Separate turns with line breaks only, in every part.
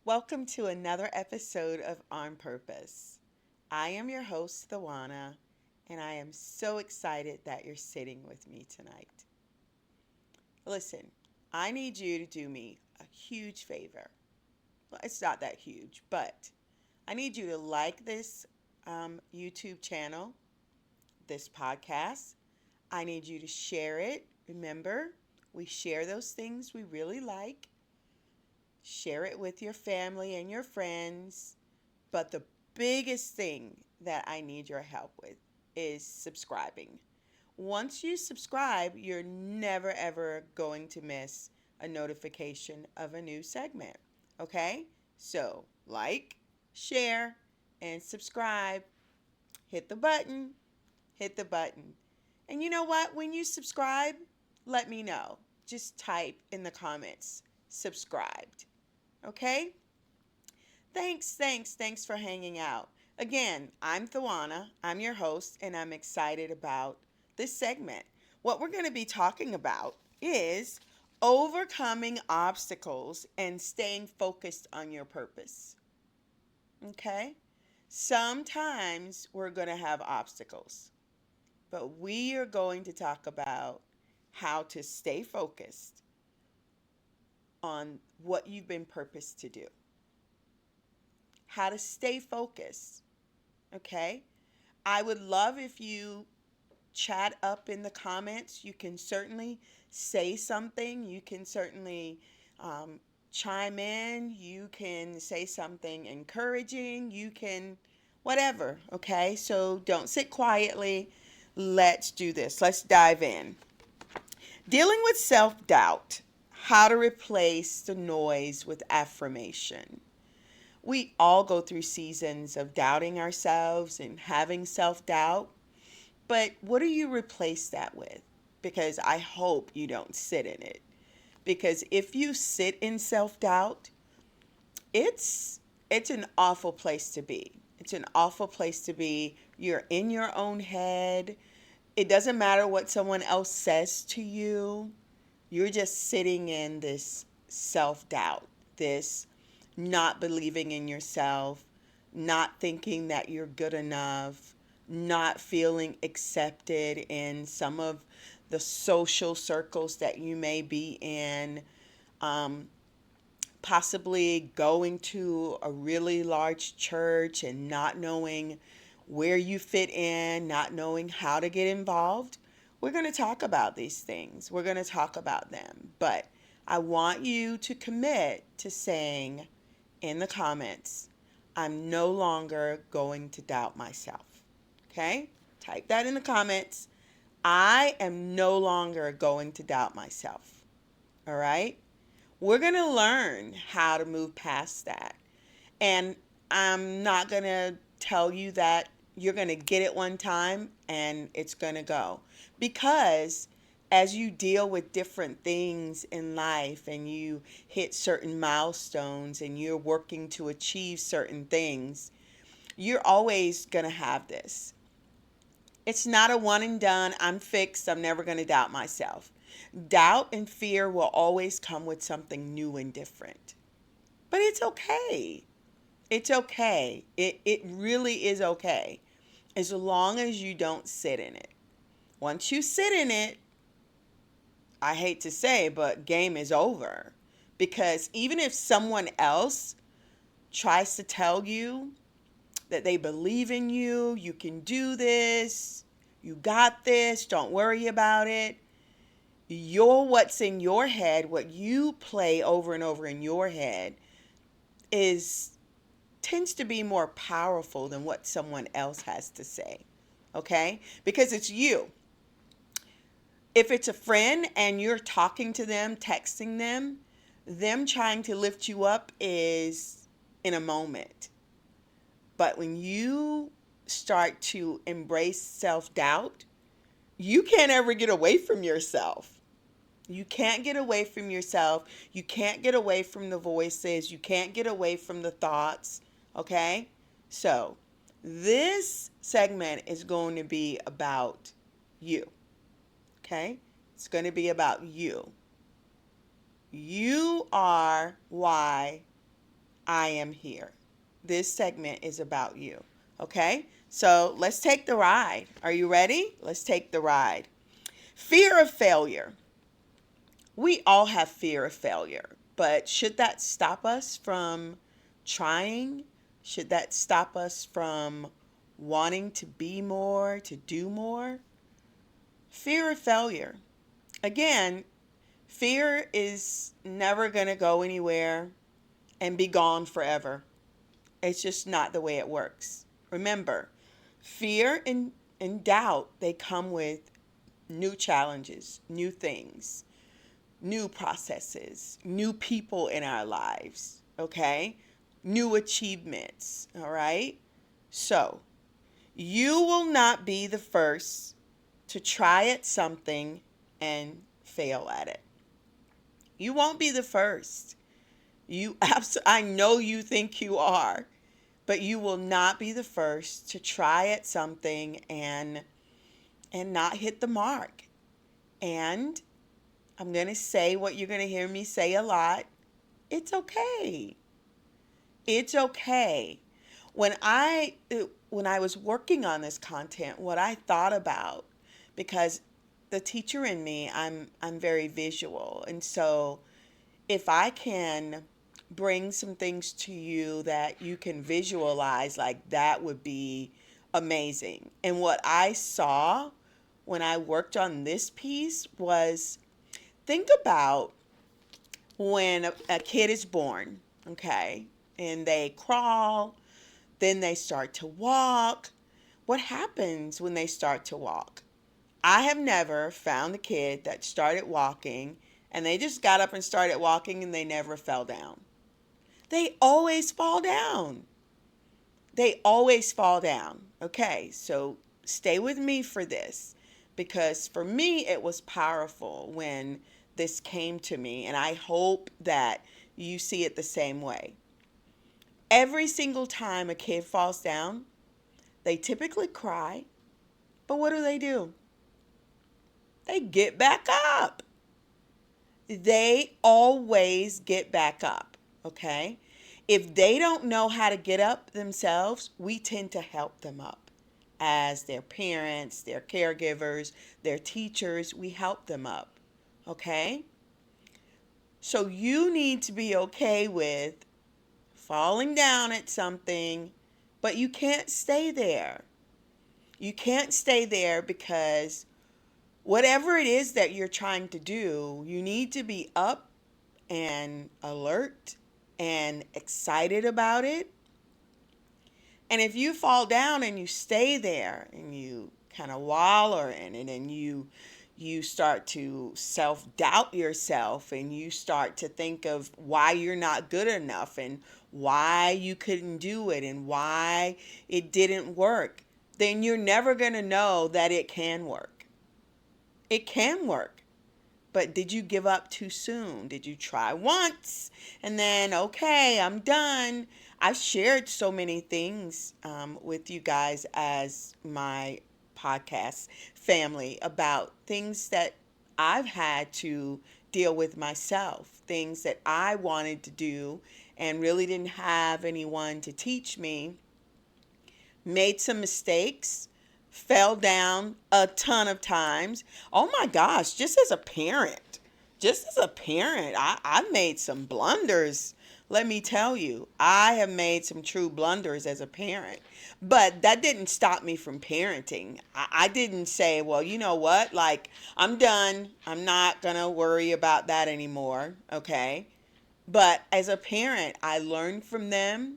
Welcome to another episode of On Purpose. I am your host, Thawana, and I am so excited that you're sitting with me tonight. Listen, I need you to do me a huge favor. Well, it's not that huge, but I need you to like this YouTube channel, this podcast. I need you to share it. Remember, we share those things we really like. Share it with your family and your friends. But the biggest thing that I need your help with is subscribing. Once you subscribe, you're never ever going to miss a notification of a new segment. Okay? So, like, share, and subscribe. Hit the button. Hit the button. And you know what? When you subscribe, let me know. Just type in the comments, subscribed. Okay? Thanks for hanging out. Again, I'm Thawana. I'm your host, and I'm excited about this segment. What we're going to be talking about is overcoming obstacles and staying focused on your purpose. Okay? Sometimes we're going to have obstacles, but we are going to talk about how to stay focused on what you've been purposed to do, how to stay focused. Okay? I would love if you chat up in the comments. You can certainly say something. You can certainly chime in. You can say something encouraging. You can, whatever. Okay? So don't sit quietly. Let's do this. Let's dive in. Dealing with self doubt. How to replace the noise with affirmation. We all go through seasons of doubting ourselves and having self doubt. But what do you replace that with? Because I hope you don't sit in it. Because if you sit in self doubt, it's it's an awful place to be. It's an awful place to be. You're in your own head. It doesn't matter what someone else says to you. You're just sitting in this self doubt, this not believing in yourself, not thinking that you're good enough, not feeling accepted in some of the social circles that you may be in, um, possibly going to a really large church and not knowing where you fit in, not knowing how to get involved. We're going to talk about these things. We're going to talk about them. But I want you to commit to saying in the comments, I'm no longer going to doubt myself. Okay? Type that in the comments. I am no longer going to doubt myself. All right? We're going to learn how to move past that. And I'm not going to tell you that you're going to get it one time and it's going to go. Because as you deal with different things in life and you hit certain milestones and you're working to achieve certain things, you're always going to have this. It's not a one and done, I'm fixed, I'm never going to doubt myself. Doubt and fear will always come with something new and different. But it's okay. It's okay. It really is okay. As long as you don't sit in it. Once you sit in it, I hate to say, but game is over. Because even if someone else tries to tell you that they believe in you, you can do this, you got this, don't worry about it, what's in your head, what you play over and over in your head is tends to be more powerful than what someone else has to say. Okay? Because it's you. If it's a friend and you're talking to them, texting them trying to lift you up is in a moment. But when you start to embrace self doubt, you can't ever get away from yourself. You can't get away from yourself. You can't get away from the voices. You can't get away from the thoughts. Okay? So, this segment is going to be about you. Okay? It's going to be about you. You are why I am here. This segment is about you. Okay? So let's take the ride. Are you ready? Let's take the ride. Fear of failure. We all have fear of failure, but should that stop us from trying? Should that stop us from wanting to be more, to do more? Fear of failure. Again, fear is never going to go anywhere and be gone forever. It's just not the way it works. Remember, fear and doubt, they come with new challenges, new things, new processes, new people in our lives, okay? New achievements, all right? So, you will not be the first to try at something and fail at it. You won't be the first. I know you think you are, but you will not be the first to try at something and not hit the mark. And I'm going to say what you're going to hear me say a lot. It's okay. It's okay. When I when I was working on this content, what I thought about, because the teacher in me, I'm very visual. And so if I can bring some things to you that you can visualize, like that would be amazing. And what I saw when I worked on this piece was, think about when a kid is born, okay, and they crawl, then they start to walk. What happens when they start to walk? I have never found a kid that started walking and they just got up and started walking and they never fell down. They always fall down. They always fall down. Okay, so stay with me for this, because for me it was powerful when this came to me, and I hope that you see it the same way. Every single time a kid falls down, they typically cry, but what do? They get back up. They always get back up, okay? If they don't know how to get up themselves, we tend to help them up. As their parents, their caregivers, their teachers, we help them up, okay? So you need to be okay with falling down at something, but you can't stay there. You can't stay there, because whatever it is that you're trying to do, you need to be up and alert and excited about it. And if you fall down and you stay there and you kind of wallow in it, and you start to self-doubt yourself, and you start to think of why you're not good enough and why you couldn't do it and why it didn't work, then you're never going to know that it can work. It can work. But did you give up too soon? Did you try once and then, okay, I'm done? I've shared so many things with you guys as my podcast family about things that I've had to deal with myself, things that I wanted to do and really didn't have anyone to teach me. Made some mistakes, fell down a ton of times. Oh my gosh, just as a parent, I've made some blunders. Let me tell you, I have made some true blunders as a parent. But that didn't stop me from parenting. I didn't say, well, you know what? Like, I'm done. I'm not going to worry about that anymore. Okay. But as a parent, I learned from them.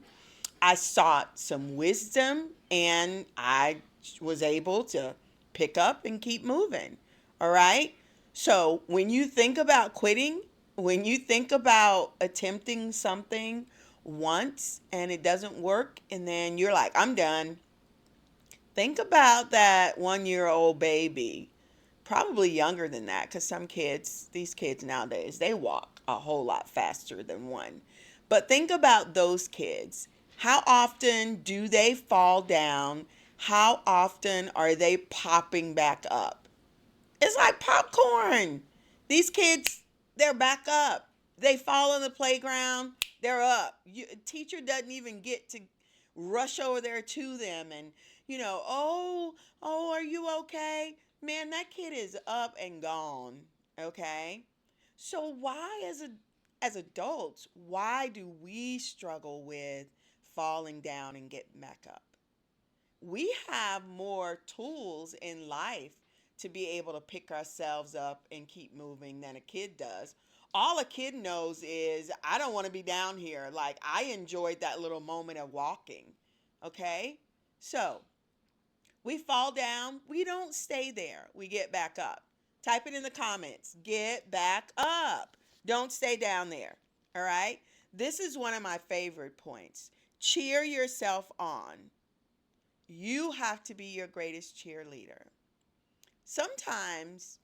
I sought some wisdom, and I was able to pick up and keep moving. All right. So when you think about quitting, when you think about attempting something once and it doesn't work, and then you're like, I'm done, think about that 1 year old baby, probably younger than that, because these kids nowadays, they walk a whole lot faster than one. But think about those kids. How often do they fall down? How often are they popping back up? It's like popcorn. These kids, they're back up. They fall on the playground, they're up. Teacher doesn't even get to rush over there to them and, oh, are you okay? Man, that kid is up and gone, okay? So why as adults, why do we struggle with falling down and getting back up? We have more tools in life to be able to pick ourselves up and keep moving than a kid does. All a kid knows is, I don't want to be down here. Like, I enjoyed that little moment of walking. Okay? So, we fall down, we don't stay there. We get back up. Type it in the comments. Get back up. Don't stay down there. All right? This is one of my favorite points. Cheer yourself on. You have to be your greatest cheerleader. Sometimes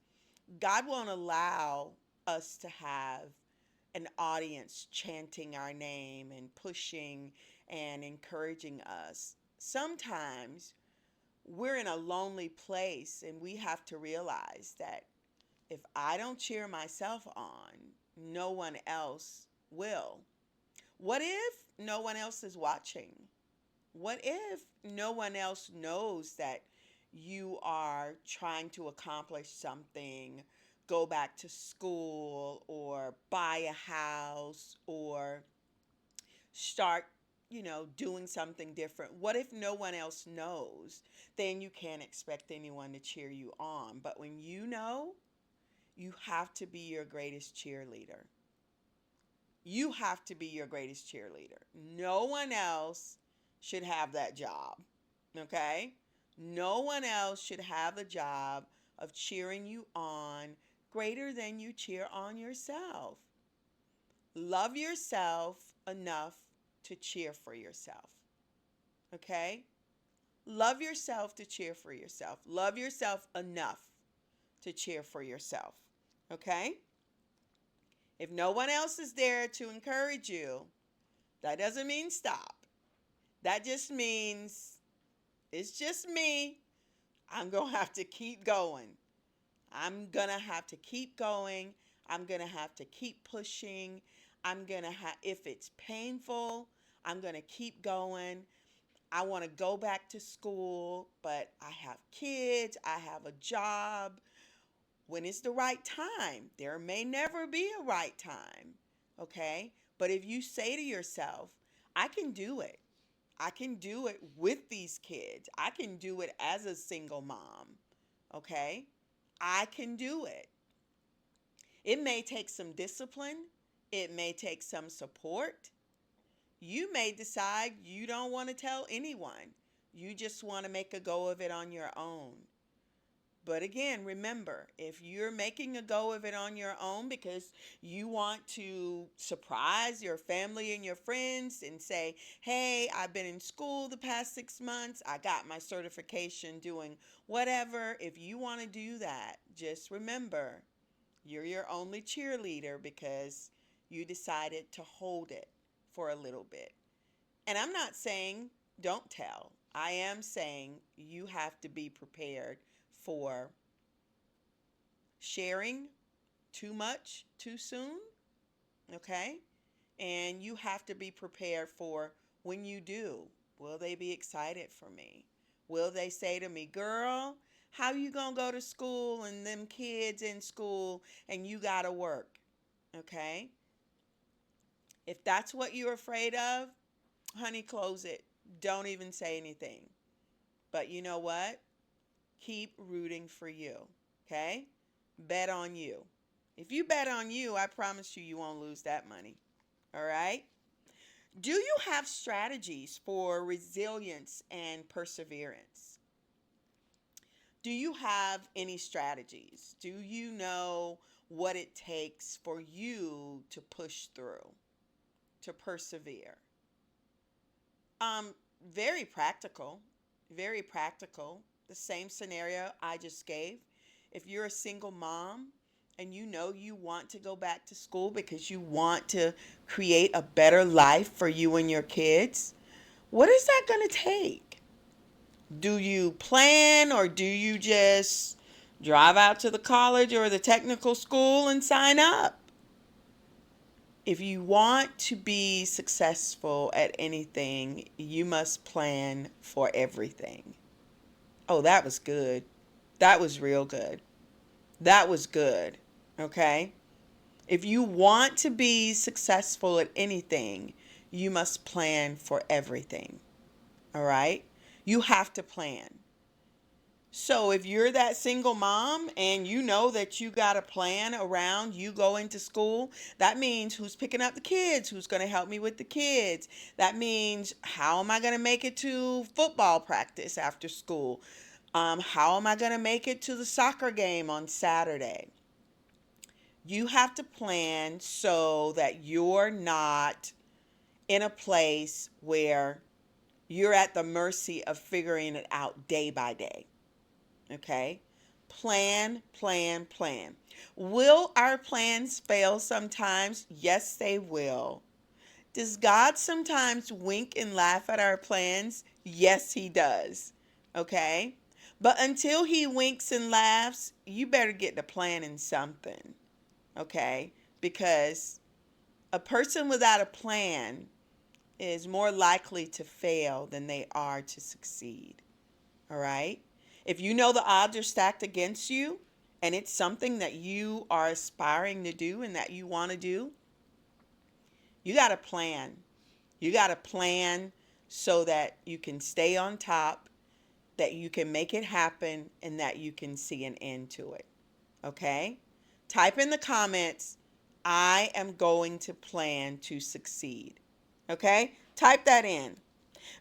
God won't allow us to have an audience chanting our name and pushing and encouraging us. Sometimes we're in a lonely place and we have to realize that if I don't cheer myself on, no one else will. What if no one else is watching? What if no one else knows that you are trying to accomplish something, go back to school, or buy a house, or start, doing something different? What if no one else knows? Then you can't expect anyone to cheer you on. But when you know, you have to be your greatest cheerleader. You have to be your greatest cheerleader. No one else should have that job. Okay? No one else should have the job of cheering you on greater than you cheer on yourself. Love yourself enough to cheer for yourself. Okay? Love yourself to cheer for yourself. Love yourself enough to cheer for yourself. Okay? If no one else is there to encourage you, that doesn't mean stop. That just means it's just me. I'm going to have to keep going. I'm going to have to keep going. I'm going to have to keep pushing. I'm going to have, if it's painful, I'm going to keep going. I want to go back to school, but I have kids, I have a job. When it's the right time, there may never be a right time, okay? But if you say to yourself, I can do it. I can do it with these kids. I can do it as a single mom, okay? I can do it. It may take some discipline. It may take some support. You may decide you don't want to tell anyone. You just want to make a go of it on your own. But again, remember, if you're making a go of it on your own because you want to surprise your family and your friends and say, hey, I've been in school the past 6 months, I got my certification doing whatever. If you want to do that, just remember, you're your only cheerleader because you decided to hold it for a little bit. And I'm not saying don't tell. I am saying you have to be prepared for sharing too much too soon, okay? And you have to be prepared for when you do. Will they be excited for me? Will they say to me, girl, how you gonna go to school and them kids in school and you gotta work, okay? If that's what you're afraid of, honey, close it. Don't even say anything. But you know what? Keep rooting for you, okay? Bet on you. If you bet on you, I promise you, you won't lose that money, all right? Do you have strategies for resilience and perseverance? Do you have any strategies? Do you know what it takes for you to push through, to persevere? Um, Very practical, very practical. The same scenario I just gave. If you're a single mom and you know you want to go back to school because you want to create a better life for you and your kids, what is that going to take? Do you plan or do you just drive out to the college or the technical school and sign up? If you want to be successful at anything, you must plan for everything. Oh, that was good. That was real good. That was good. Okay? If you want to be successful at anything, you must plan for everything. All right? You have to plan. So if you're that single mom and you know that you got a plan around you going to school, that means who's picking up the kids, who's going to help me with the kids. That means how am I going to make it to football practice after school? How am I going to make it to the soccer game on Saturday? You have to plan so that you're not in a place where you're at the mercy of figuring it out day by day. Okay? Plan, plan, plan. Will our plans fail sometimes? Yes, they will. Does God sometimes wink and laugh at our plans? Yes, He does. Okay? But until He winks and laughs, you better get to planning something. Okay? Because a person without a plan is more likely to fail than they are to succeed. All right? If you know the odds are stacked against you and it's something that you are aspiring to do and that you want to do, you got to plan. You got to plan so that you can stay on top, that you can make it happen, and that you can see an end to it. Okay? Type in the comments, I am going to plan to succeed. Okay? Type that in.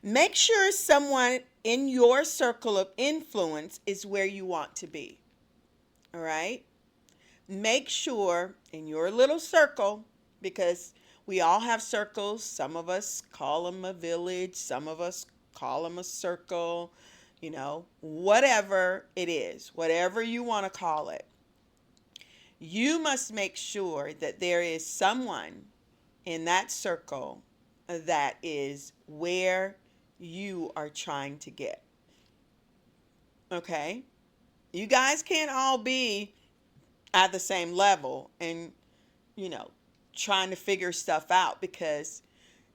Make sure someone in your circle of influence is where you want to be. All right? Make sure in your little circle, because we all have circles. Some of us call them a village, some of us call them a circle, whatever it is, whatever you want to call it. You must make sure that there is someone in that circle that is where you are trying to get. Okay? You guys can't all be at the same level and, you know, trying to figure stuff out, because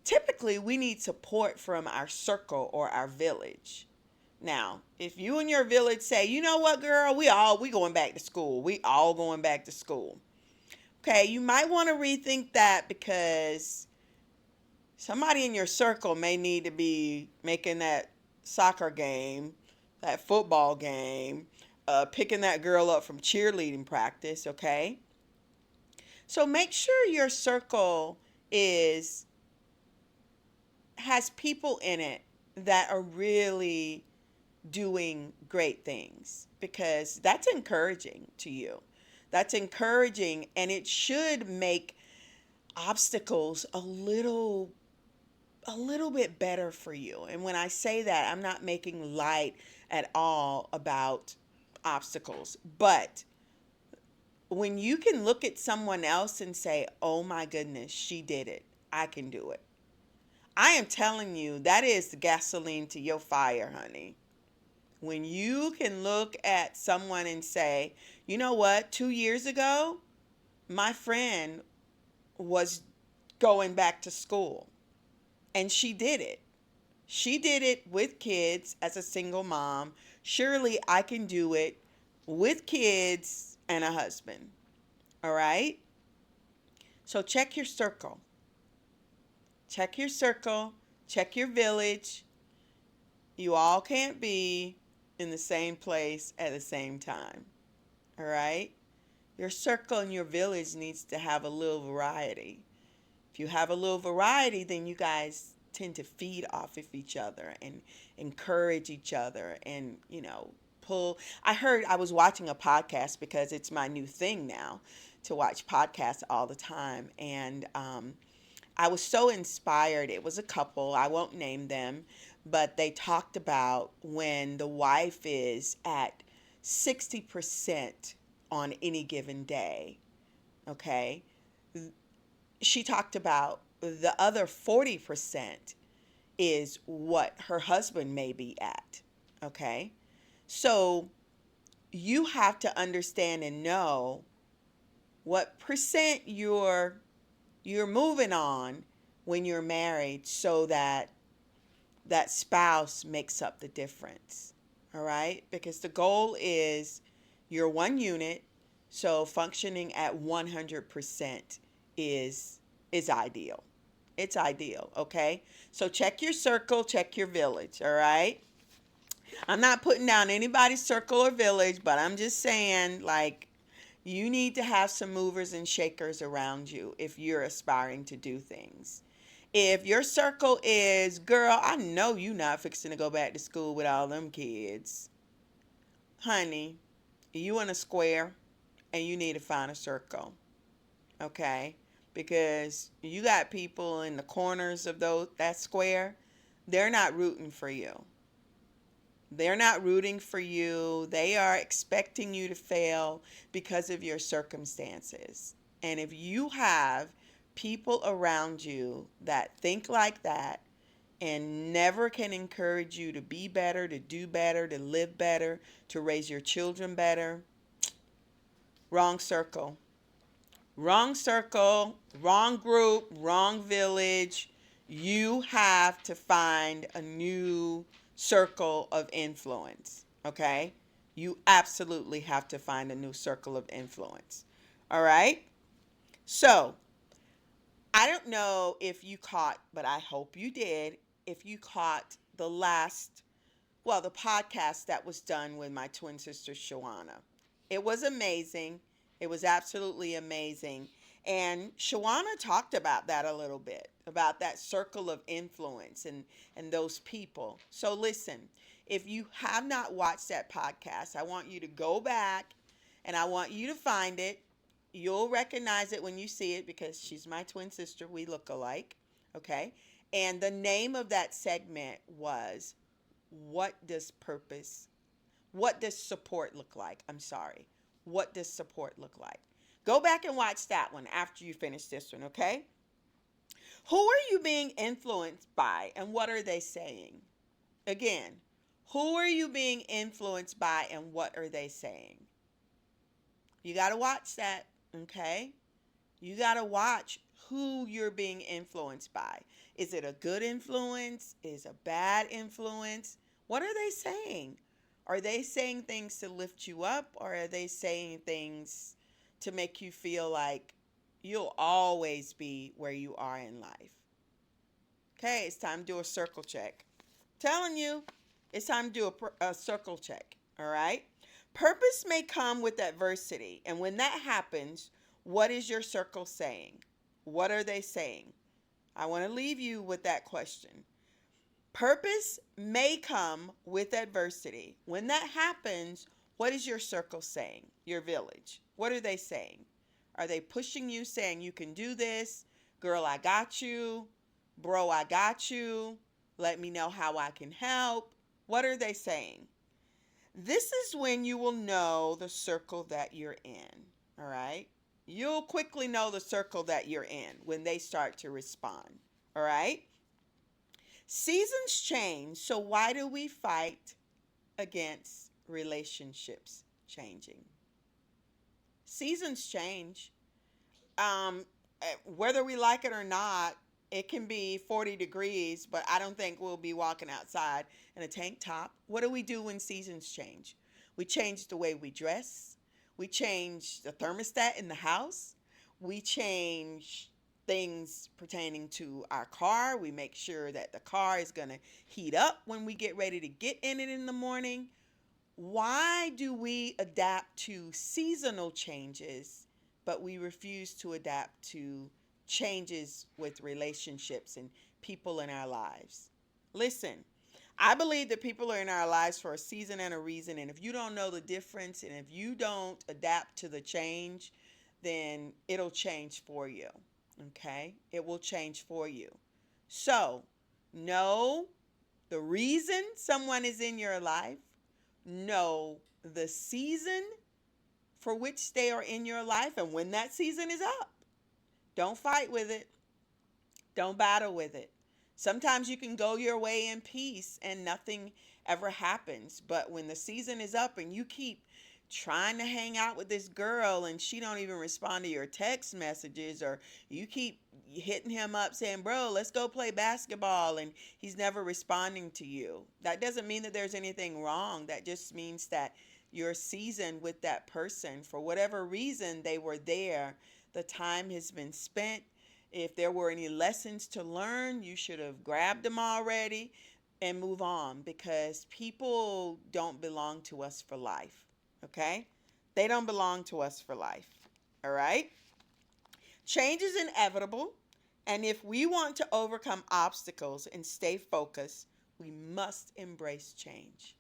typically we need support from our circle or our village. Now, if you and your village say, you know what, girl, we going back to school. We all going back to school. Okay, you might want to rethink that, because somebody in your circle may need to be making that soccer game, that football game, picking that girl up from cheerleading practice, okay? So make sure your circle is has people in it that are really doing great things, because that's encouraging to you. That's encouraging, and it should make obstacles a little bit better for you. And when I say that, I'm not making light at all about obstacles. But when you can look at someone else and say, oh my goodness, she did it, I can do it. I am telling you, that is the gasoline to your fire, honey. When you can look at someone and say, you know what, 2 years ago, my friend was going back to school and she did it. She did it with kids as a single mom. Surely I can do it with kids and a husband. All right? So check your circle. Check your circle. Check your village. You all can't be in the same place at the same time. All right? Your circle and your village needs to have a little variety. If you have a little variety, then you guys tend to feed off of each other and encourage each other and, pull. I was watching a podcast, because it's my new thing now to watch podcasts all the time. And I was so inspired. It was a couple, I won't name them, but they talked about when the wife is at 60% on any given day. Okay? She talked about the other 40% is what her husband may be at. Okay? So you have to understand and know what percent you're You're moving on when you're married so that that spouse makes up the difference. All right? Because the goal is you're one unit, so functioning at 100% is is ideal. It's ideal, okay? So check your circle, check your village, all right? I'm not putting down anybody's circle or village, but I'm just saying, like, you need to have some movers and shakers around you if you're aspiring to do things. If your circle is, girl, I know you not fixing to go back to school with all them kids, honey, you in a square and you need to find a circle, okay? Because you got people in the corners of those that square, they're not rooting for you. They're not rooting for you. They are expecting you to fail because of your circumstances. And if you have people around you that think like that and never can encourage you to be better, to do better, to live better, to raise your children better, wrong circle. Wrong circle, wrong group, wrong village. You have to find a new circle of influence, okay? You absolutely have to find a new circle of influence. All right? So, I don't know if you caught, but I hope you did, if you caught the last, well, the podcast that was done with my twin sister, Shawana. It was amazing. It was absolutely amazing. And Shawana talked about that a little bit, about that circle of influence and those people. So listen, if you have not watched that podcast, I want you to go back and I want you to find it. You'll recognize it when you see it because she's my twin sister. We look alike. Okay. And the name of that segment was what does purpose, what does support look like? I'm sorry. What does support look like? Go back and watch that one after you finish this one, okay? Who are you being influenced by and what are they saying? Again, who are you being influenced by and what are they saying? You got to watch that, okay? You got to watch who you're being influenced by. Is it a good influence? Is it a bad influence? What are they saying? Are they saying things to lift you up or are they saying things to make you feel like you'll always be where you are in life? Okay, it's time to do a circle check. Telling you, it's time to do a circle check. All right? Purpose may come with adversity. And when that happens, what is your circle saying? What are they saying? I want to leave you with that question. Purpose may come with adversity. When that happens, what is your circle saying? Your village. What are they saying? Are they pushing you, saying you can do this? Girl, I got you. Bro, I got you. Let me know how I can help. What are they saying? This is when you will know the circle that you're in. All right? You'll quickly know the circle that you're in when they start to respond. All right? Seasons change, so why do we fight against relationships changing? Seasons change. Whether we like it or not, it can be 40 degrees, but I don't think we'll be walking outside in a tank top. What do we do when seasons change? We change the way we dress. We change the thermostat in the house. We change things pertaining to our car. We make sure that the car is going to heat up when we get ready to get in it in the morning. Why do we adapt to seasonal changes, but we refuse to adapt to changes with relationships and people in our lives? Listen, I believe that people are in our lives for a season and a reason. And if you don't know the difference and if you don't adapt to the change, then it'll change for you. Okay? It will change for you. So, know the reason someone is in your life, know the season for which they are in your life, and when that season is up, don't fight with it. Don't battle with it. Sometimes you can go your way in peace and nothing ever happens. But when the season is up and you keep trying to hang out with this girl and she don't even respond to your text messages, or you keep hitting him up saying, bro, let's go play basketball, and he's never responding to you. That doesn't mean that there's anything wrong. That just means that your season with that person, for whatever reason they were there, the time has been spent. If there were any lessons to learn, you should have grabbed them already and move on, because people don't belong to us for life. Okay? They don't belong to us for life. All right? Change is inevitable. And if we want to overcome obstacles and stay focused, we must embrace change.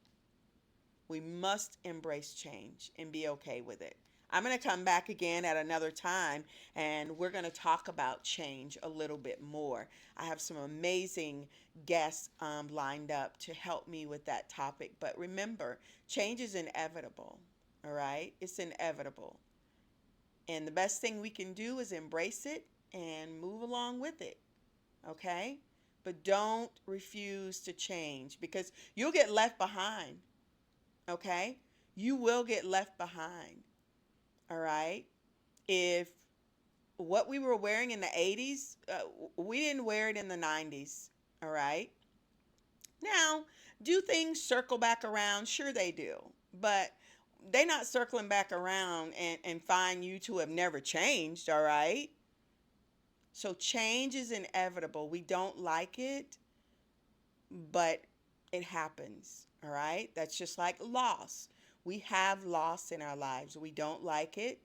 We must embrace change and be okay with it. I'm going to come back again at another time and we're going to talk about change a little bit more. I have some amazing guests lined up to help me with that topic. But remember, change is inevitable. All right? It's inevitable. And the best thing we can do is embrace it and move along with it. Okay? But don't refuse to change, because you'll get left behind. Okay? You will get left behind. All right? If what we were wearing in the 80s, we didn't wear it in the 90s. All right? Now, do things circle back around? Sure, they do. But they're not circling back around and find you to have never changed. All right? So, change is inevitable. We don't like it, but it happens. All right? That's just like loss. We have loss in our lives. We don't like it,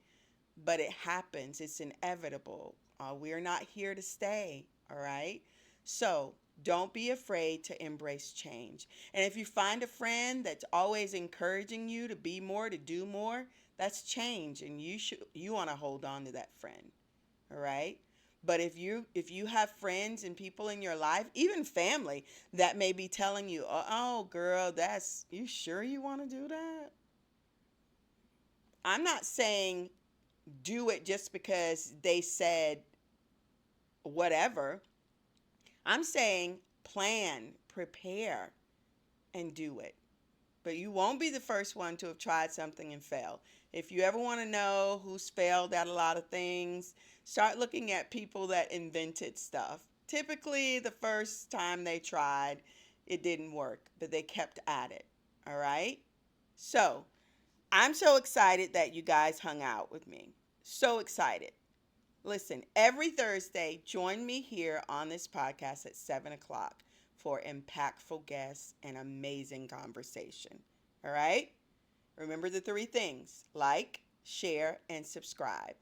but it happens. It's inevitable. We're not here to stay. All right? So don't be afraid to embrace change. And if you find a friend that's always encouraging you to be more, to do more, that's change, and you want to hold on to that friend. All right? But if you have friends and people in your life, even family, that may be telling you, "Oh, girl, that's you sure you want to do that?" I'm not saying do it just because they said whatever. I'm saying plan, prepare, and do it. But you won't be the first one to have tried something and failed. If you ever want to know who's failed at a lot of things, start looking at people that invented stuff. Typically, the first time they tried, it didn't work, but they kept at it. All right? So, I'm so excited that you guys hung out with me. So excited. Listen, every Thursday, join me here on this podcast at 7 o'clock for impactful guests and amazing conversation. All right? Remember the three things: like, share, and subscribe.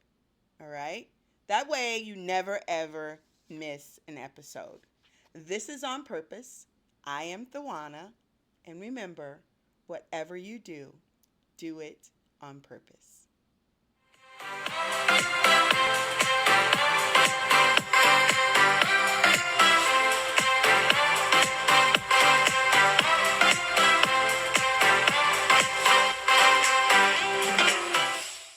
All right? That way you never ever miss an episode. This is On Purpose. I am Thawana. And remember, whatever you do, do it on purpose.